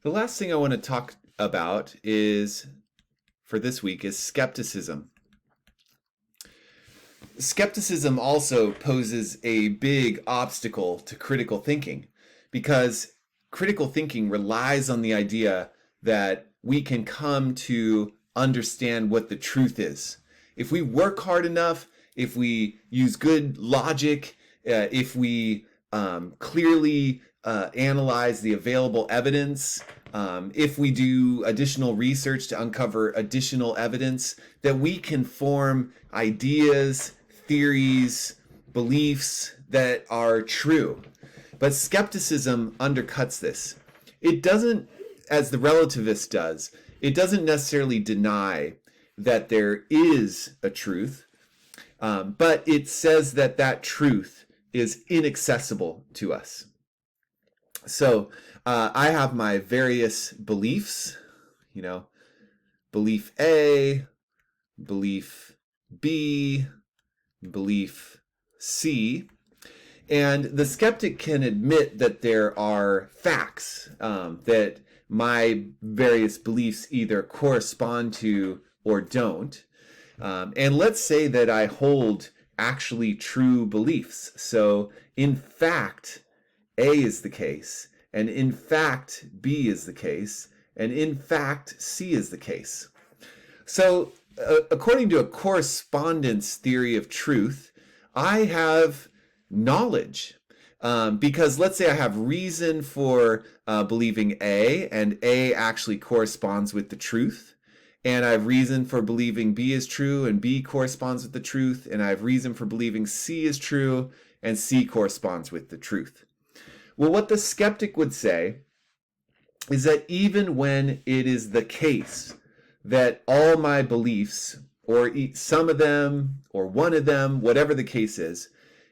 The last thing I want to talk about for this week, is skepticism. Skepticism also poses a big obstacle to critical thinking because critical thinking relies on the idea that we can come to understand what the truth is. If we work hard enough, if we use good logic, if we clearly analyze the available evidence, if we do additional research to uncover additional evidence, that we can form ideas, theories, beliefs that are true. But skepticism undercuts this. It doesn't, as the relativist does, it doesn't necessarily deny that there is a truth, but it says that that truth is inaccessible to us. So I have my various beliefs, belief A, belief B, belief C. And the skeptic can admit that there are facts that my various beliefs either correspond to or don't. And let's say that I hold actually true beliefs. So in fact, A is the case, and in fact, B is the case, and in fact, C is the case. So according to a correspondence theory of truth, I have knowledge. Because let's say I have reason for believing A, and A actually corresponds with the truth. And I have reason for believing B is true, and B corresponds with the truth. And I have reason for believing C is true, and C corresponds with the truth. Well, what the skeptic would say is that even when it is the case that all my beliefs, or some of them, or one of them, whatever the case is,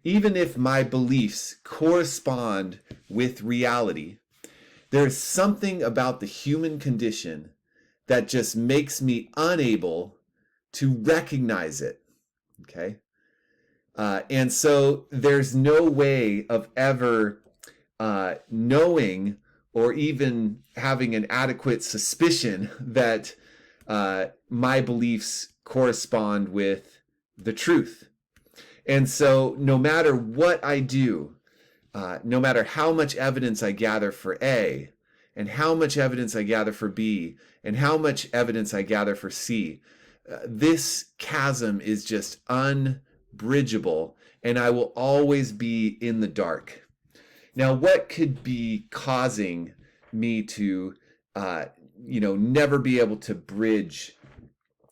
even if my beliefs correspond with reality, there's something about the human condition that just makes me unable to recognize it. Okay? And so there's no way of ever knowing or even having an adequate suspicion that my beliefs correspond with the truth. And so no matter what I do, no matter how much evidence I gather for A, and how much evidence I gather for B, and how much evidence I gather for C, this chasm is just unbridgeable, and I will always be in the dark. Now, what could be causing me to, never be able to bridge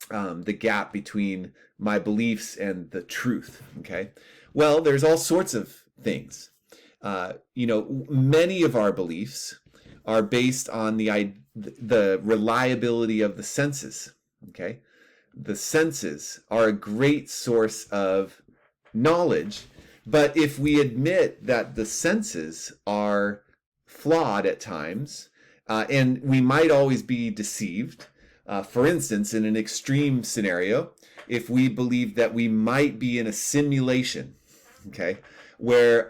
the gap between my beliefs and the truth? Okay, well, there's all sorts of things. Many of our beliefs are based on the reliability of the senses. Okay, the senses are a great source of knowledge, but if we admit that the senses are flawed at times, and we might always be deceived, for instance, in an extreme scenario, if we believe that we might be in a simulation, okay, where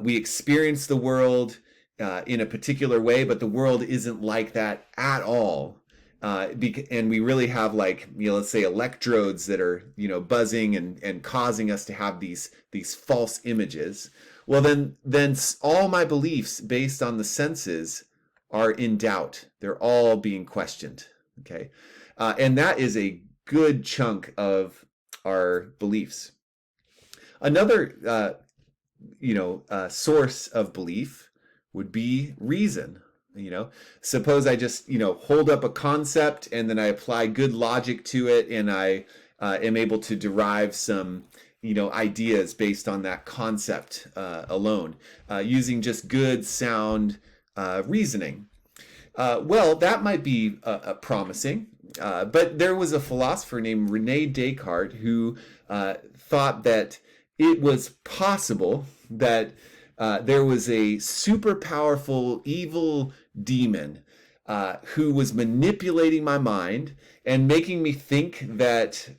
we experience the world in a particular way, but the world isn't like that at all. And we really have let's say electrodes that are, buzzing and causing us to have these false images. Well, then all my beliefs based on the senses are in doubt. They're all being questioned. Okay. And that is a good chunk of our beliefs. Another, source of belief would be reason. Suppose I just, hold up a concept and then I apply good logic to it, and I am able to derive some, ideas based on that concept alone, using just good, sound reasoning. Well, that might be promising, but there was a philosopher named Rene Descartes who thought that it was possible that there was a super powerful evil demon who was manipulating my mind and making me think that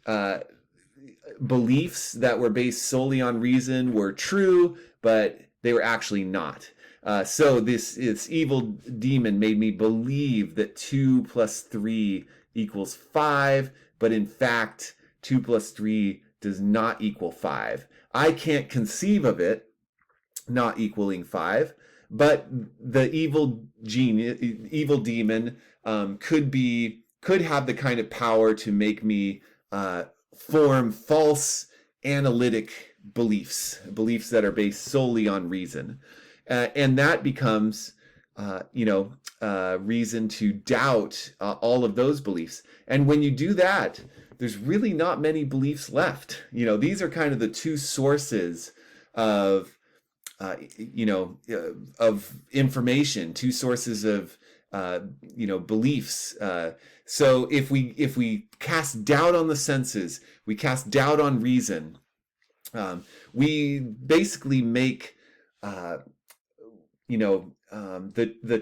beliefs that were based solely on reason were true, but they were actually not. So this evil demon made me believe that 2 plus 3 equals 5, but in fact, 2 plus 3 does not equal 5. I can't conceive of it not equaling 5, but the evil demon could have the kind of power to make me form false analytic beliefs that are based solely on reason, and that becomes reason to doubt all of those beliefs. And when you do that, there's really not many beliefs left. These are kind of the two sources of of information, two sources of beliefs. So if we cast doubt on the senses, we cast doubt on reason, we basically make the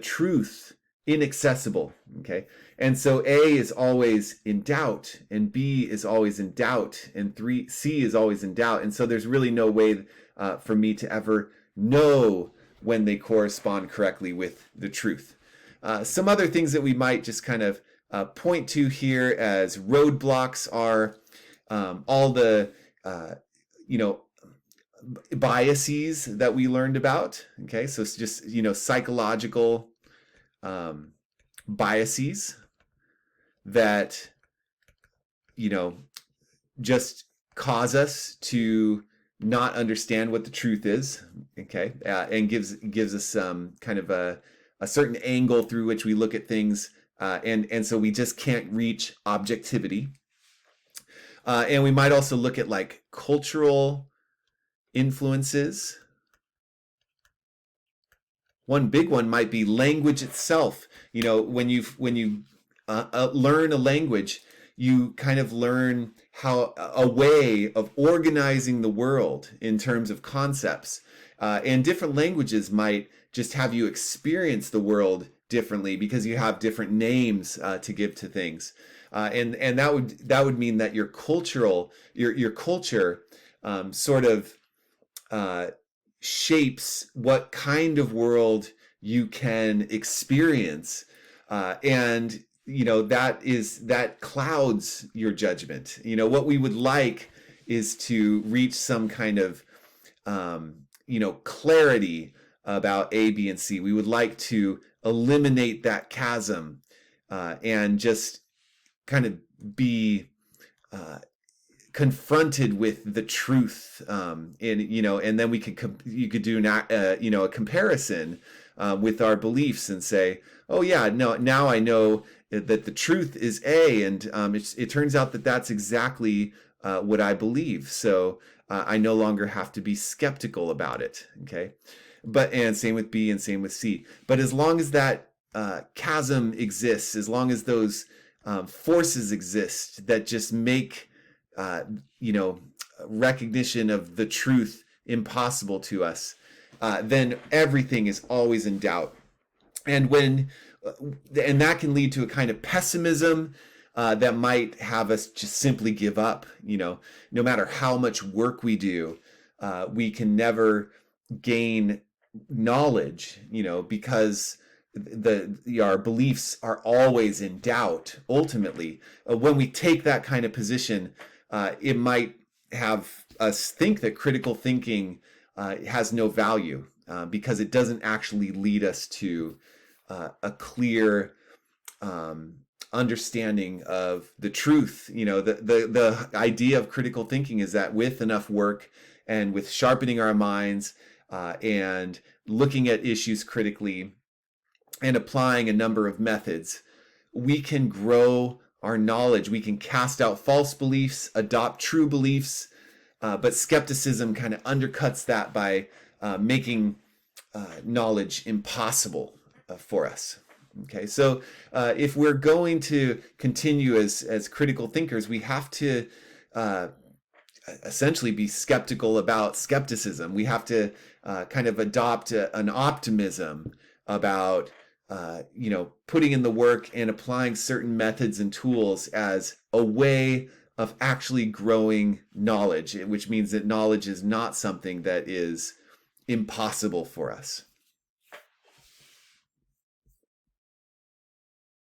truth inaccessible. Okay, and so A is always in doubt, and B is always in doubt, and C is always in doubt, and so there's really no way for me to ever know when they correspond correctly with the truth. Some other things that we might just kind of point to here as roadblocks are all the biases that we learned about. Okay, so it's just psychological biases that just cause us to not understand what the truth is. Okay, and gives us kind of a certain angle through which we look at things, and so we just can't reach objectivity. And we might also look at like cultural influences. One big one might be language itself. When you learn a language, you kind of learn how a way of organizing the world in terms of concepts. And different languages might just have you experience the world differently because you have different names to give to things. And that would mean that your culture sort of shapes what kind of world you can experience, and that clouds your judgment. What we would like is to reach some kind of clarity about A, B, and C. We would like to eliminate that chasm and just kind of be confronted with the truth, and then you could do a comparison with our beliefs and say, oh yeah, no, now I know that the truth is A, and it turns out that that's exactly what I believe. So I no longer have to be skeptical about it. Okay, and same with B and same with C. But as long as that chasm exists, as long as those forces exist that just make recognition of the truth impossible to us, then everything is always in doubt. And that can lead to a kind of pessimism that might have us just simply give up. No matter how much work we do, we can never gain knowledge, because our beliefs are always in doubt. Ultimately, when we take that kind of position, it might have us think that critical thinking has no value, because it doesn't actually lead us to a clear understanding of the truth. The idea of critical thinking is that with enough work and with sharpening our minds and looking at issues critically and applying a number of methods, we can grow our knowledge. We can cast out false beliefs, adopt true beliefs, but skepticism kind of undercuts that by making knowledge impossible for us. Okay, so if we're going to continue as critical thinkers, we have to essentially be skeptical about skepticism. We have to kind of adopt an optimism about putting in the work and applying certain methods and tools as a way of actually growing knowledge, which means that knowledge is not something that is impossible for us.